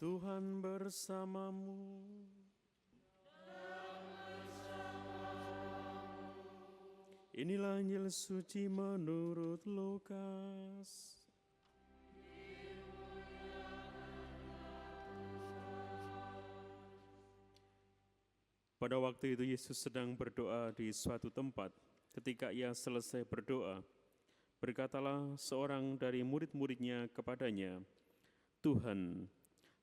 Tuhan bersamamu. Inilah Injil suci menurut Lukas. Pada waktu itu Yesus sedang berdoa di suatu tempat. Ketika ia selesai berdoa, berkatalah seorang dari murid-muridnya kepadanya, "Tuhan,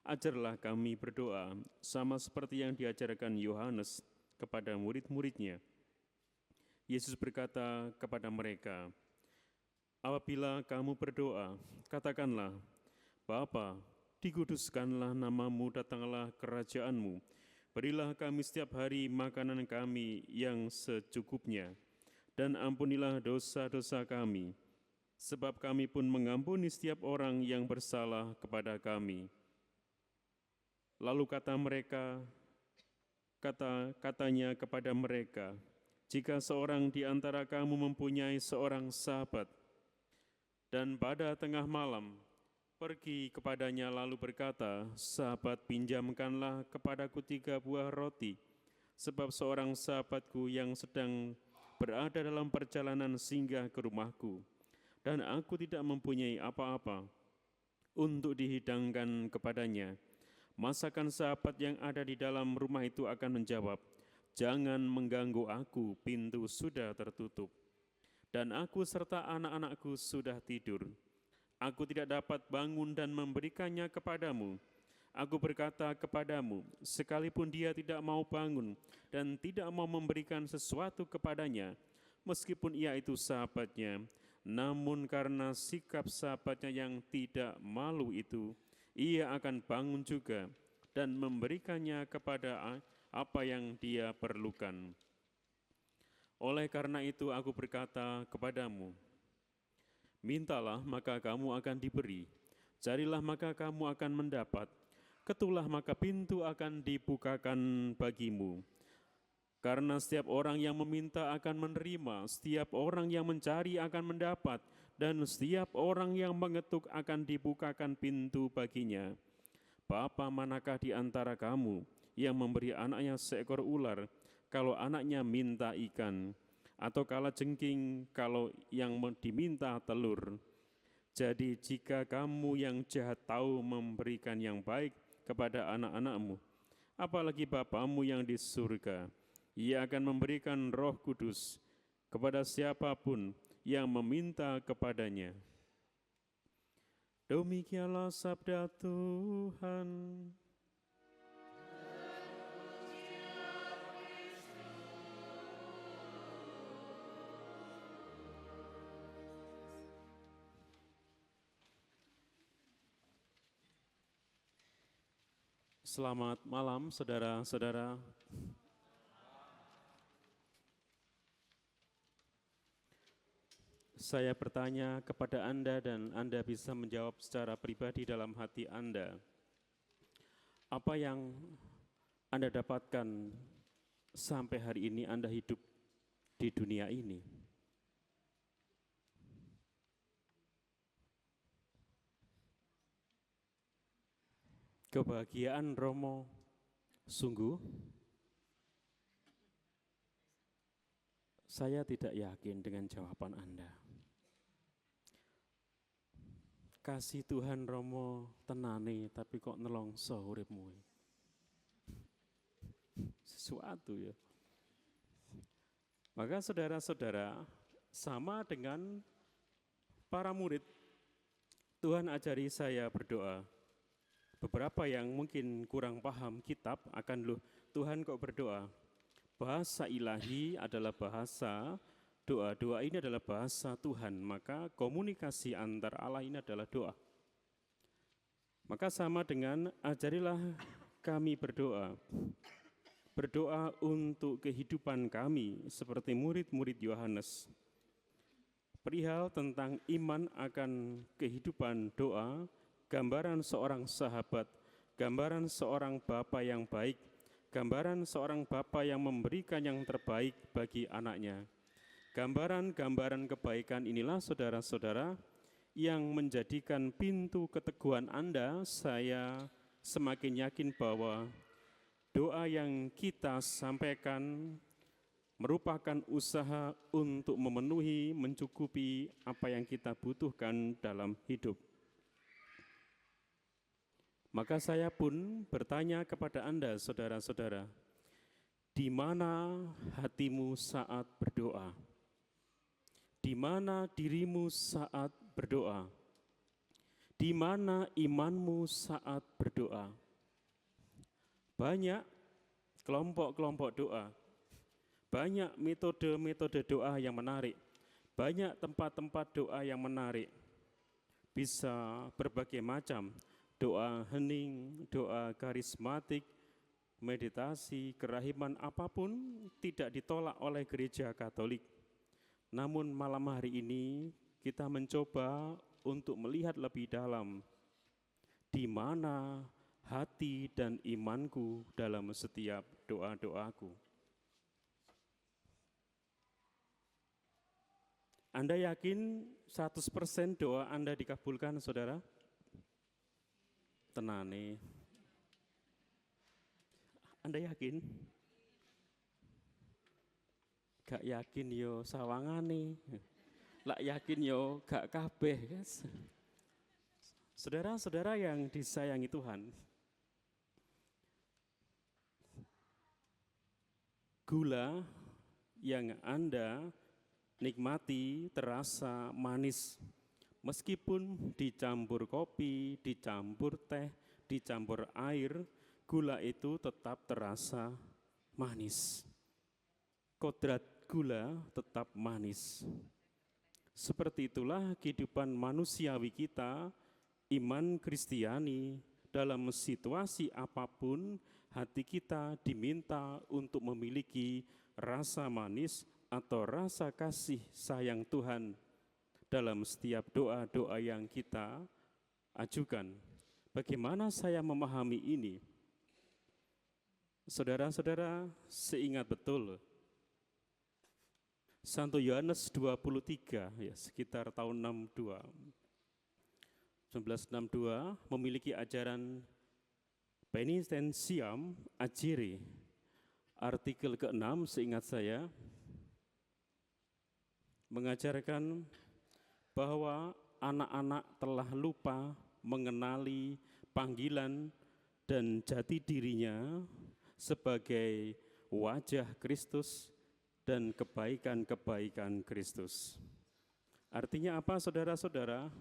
ajarlah kami berdoa, sama seperti yang diajarkan Yohanes kepada murid-muridnya." Yesus berkata kepada mereka, "Apabila kamu berdoa, katakanlah, Bapa, dikuduskanlah namamu, datanglah kerajaanmu. Berilah kami setiap hari makanan kami yang secukupnya, dan ampunilah dosa-dosa kami, sebab kami pun mengampuni setiap orang yang bersalah kepada kami." Lalu katanya kepada mereka, "Jika seorang di antara kamu mempunyai seorang sahabat, dan pada tengah malam pergi kepadanya lalu berkata, 'Sahabat, pinjamkanlah kepadaku 3 buah roti, sebab seorang sahabatku yang sedang berada dalam perjalanan singgah ke rumahku, dan aku tidak mempunyai apa-apa untuk dihidangkan kepadanya.' Masakan sahabat yang ada di dalam rumah itu akan menjawab, 'Jangan mengganggu aku, pintu sudah tertutup, dan aku serta anak-anakku sudah tidur. Aku tidak dapat bangun dan memberikannya kepadamu.' Aku berkata kepadamu, sekalipun dia tidak mau bangun dan tidak mau memberikan sesuatu kepadanya, meskipun ia itu sahabatnya, namun karena sikap sahabatnya yang tidak malu itu, ia akan bangun juga dan memberikannya kepada apa yang dia perlukan. Oleh karena itu aku berkata kepadamu, mintalah maka kamu akan diberi, carilah maka kamu akan mendapat, ketuklah maka pintu akan dibukakan bagimu. Karena setiap orang yang meminta akan menerima, setiap orang yang mencari akan mendapat, dan setiap orang yang mengetuk akan dibukakan pintu baginya. Bapa manakah di antara kamu yang memberi anaknya seekor ular kalau anaknya minta ikan, atau kalajengking kalau yang diminta telur? Jadi jika kamu yang jahat tahu memberikan yang baik kepada anak-anakmu, apalagi Bapamu yang di surga, Ia akan memberikan Roh Kudus kepada siapapun yang meminta kepadanya." Demikianlah sabda Tuhan. Selamat malam, saudara-saudara. Saya bertanya kepada Anda dan Anda bisa menjawab secara pribadi dalam hati Anda. Apa yang Anda dapatkan sampai hari ini Anda hidup di dunia ini? Kebahagiaan Romo, sungguh saya tidak yakin dengan jawaban Anda. Kasih Tuhan Romo tenane, tapi kok nelongso uripmu. Sesuatu ya. Maka saudara-saudara, sama dengan para murid, Tuhan ajari saya berdoa. Beberapa yang mungkin kurang paham kitab akan Tuhan kok berdoa. Bahasa ilahi adalah bahasa doa. Doa ini adalah bahasa Tuhan, maka komunikasi antar Allah ini adalah doa. Maka sama dengan ajarilah kami berdoa. Berdoa untuk kehidupan kami seperti murid-murid Yohanes. Perihal tentang iman akan kehidupan doa, gambaran seorang sahabat, gambaran seorang bapa yang baik, gambaran seorang bapa yang memberikan yang terbaik bagi anaknya. Gambaran-gambaran kebaikan inilah saudara-saudara yang menjadikan pintu keteguhan Anda, saya semakin yakin bahwa doa yang kita sampaikan merupakan usaha untuk memenuhi, mencukupi apa yang kita butuhkan dalam hidup. Maka saya pun bertanya kepada Anda, saudara-saudara, di mana hatimu saat berdoa? Di mana dirimu saat berdoa? Di mana imanmu saat berdoa? Banyak kelompok-kelompok doa, banyak metode-metode doa yang menarik, banyak tempat-tempat doa yang menarik. Bisa berbagai macam, doa hening, doa karismatik, meditasi, kerahiman, apapun tidak ditolak oleh gereja Katolik. Namun malam hari ini kita mencoba untuk melihat lebih dalam di mana hati dan imanku dalam setiap doa-doaku. Anda yakin 100% doa Anda dikabulkan, saudara? Tenane. Anda yakin? Gak yakin yo sawangane. Lak yakin yo gak kabeh. Saudara-saudara yang disayangi Tuhan, gula yang Anda nikmati terasa manis. Meskipun dicampur kopi, dicampur teh, dicampur air, gula itu tetap terasa manis. Kodrat gula tetap manis. Seperti itulah kehidupan manusiawi kita, iman Kristiani, dalam situasi apapun, hati kita diminta untuk memiliki rasa manis atau rasa kasih sayang Tuhan dalam setiap doa-doa yang kita ajukan. Bagaimana saya memahami ini? Saudara-saudara, seingat betul Santo Yohanes 23, ya, sekitar tahun 1962, memiliki ajaran Penitentiam Agere, artikel ke-6 seingat saya, mengajarkan bahwa anak-anak telah lupa mengenali panggilan dan jati dirinya sebagai wajah Kristus dan kebaikan-kebaikan Kristus. Artinya apa, saudara-saudara?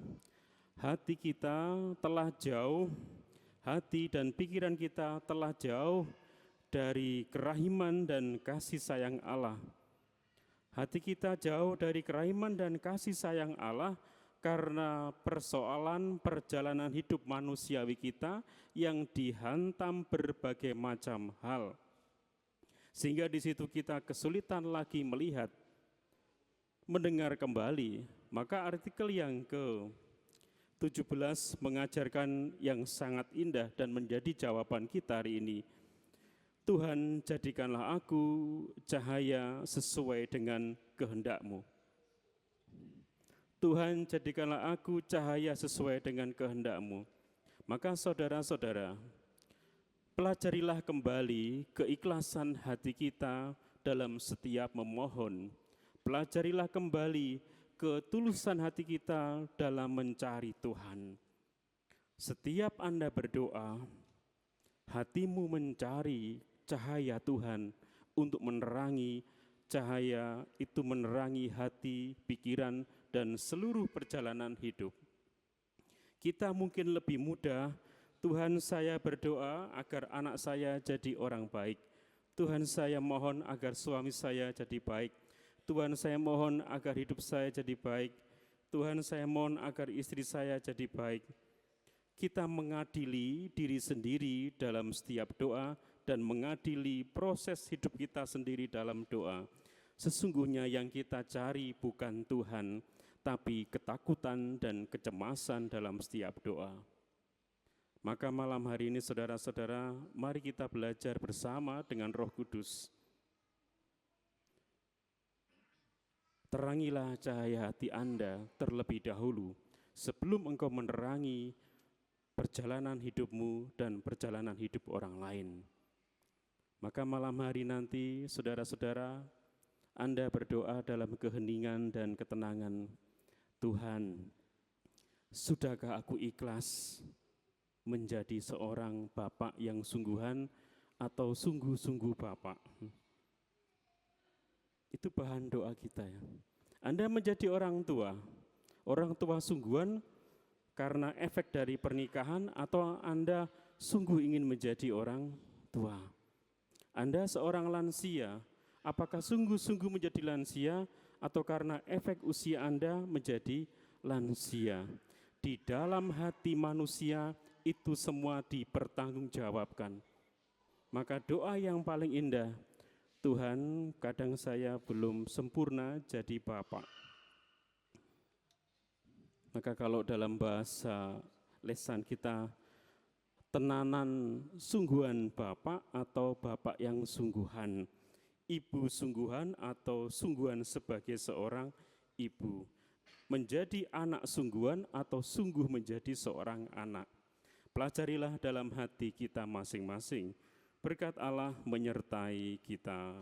Hati kita telah jauh, hati dan pikiran kita telah jauh dari kerahiman dan kasih sayang Allah. Hati kita jauh dari kerahiman dan kasih sayang Allah karena persoalan perjalanan hidup manusiawi kita yang dihantam berbagai macam hal. Sehingga di situ kita kesulitan lagi melihat, mendengar kembali. Maka artikel yang ke-17 mengajarkan yang sangat indah dan menjadi jawaban kita hari ini. Tuhan, jadikanlah aku cahaya sesuai dengan kehendak-Mu. Tuhan, jadikanlah aku cahaya sesuai dengan kehendak-Mu. Maka saudara-saudara, pelajarilah kembali keikhlasan hati kita dalam setiap memohon. Pelajarilah kembali ketulusan hati kita dalam mencari Tuhan. Setiap Anda berdoa, hatimu mencari cahaya Tuhan untuk menerangi, cahaya itu menerangi hati, pikiran, dan seluruh perjalanan hidup. Kita mungkin lebih mudah, Tuhan saya berdoa agar anak saya jadi orang baik. Tuhan saya mohon agar suami saya jadi baik. Tuhan saya mohon agar hidup saya jadi baik. Tuhan saya mohon agar istri saya jadi baik. Kita mengadili diri sendiri dalam setiap doa dan mengadili proses hidup kita sendiri dalam doa. Sesungguhnya yang kita cari bukan Tuhan, tapi ketakutan dan kecemasan dalam setiap doa. Maka malam hari ini saudara-saudara, mari kita belajar bersama dengan Roh Kudus. Terangilah cahaya hati Anda terlebih dahulu sebelum engkau menerangi perjalanan hidupmu dan perjalanan hidup orang lain. Maka malam hari nanti, saudara-saudara, Anda berdoa dalam keheningan dan ketenangan. Tuhan, sudahkah aku ikhlas menjadi seorang bapak yang sungguhan atau sungguh-sungguh bapak? Itu bahan doa kita ya. Anda menjadi orang tua sungguhan karena efek dari pernikahan, atau Anda sungguh ingin menjadi orang tua? Anda seorang lansia, apakah sungguh-sungguh menjadi lansia atau karena efek usia Anda menjadi lansia? Di dalam hati manusia itu semua dipertanggungjawabkan. Maka doa yang paling indah, Tuhan, kadang saya belum sempurna jadi bapak. Maka kalau dalam bahasa lesan kita, tenanan sungguhan bapak atau bapak yang sungguhan, ibu sungguhan atau sungguhan sebagai seorang ibu, menjadi anak sungguhan atau sungguh menjadi seorang anak. Pelajarilah dalam hati kita masing-masing. Berkat Allah menyertai kita.